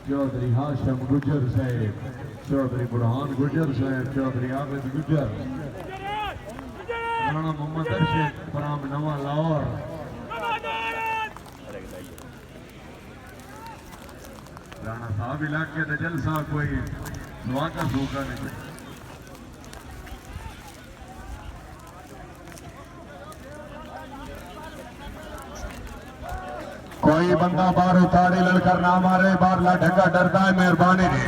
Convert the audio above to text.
चौधरी हाशम गुजर साहब, चौधरी बुरहान गुजर साहब, चौधरी आबिद गुजर, राणा मोहम्मद अरशद फराम नवा लाहौर, राणा साहब इलाके का जलसा कोई स्वागत होगा नहीं। कोई बंदा बाहर उताड़ी लड़कर ना मारे, बाहर ला ढका डरता है, मेहरबानी ने।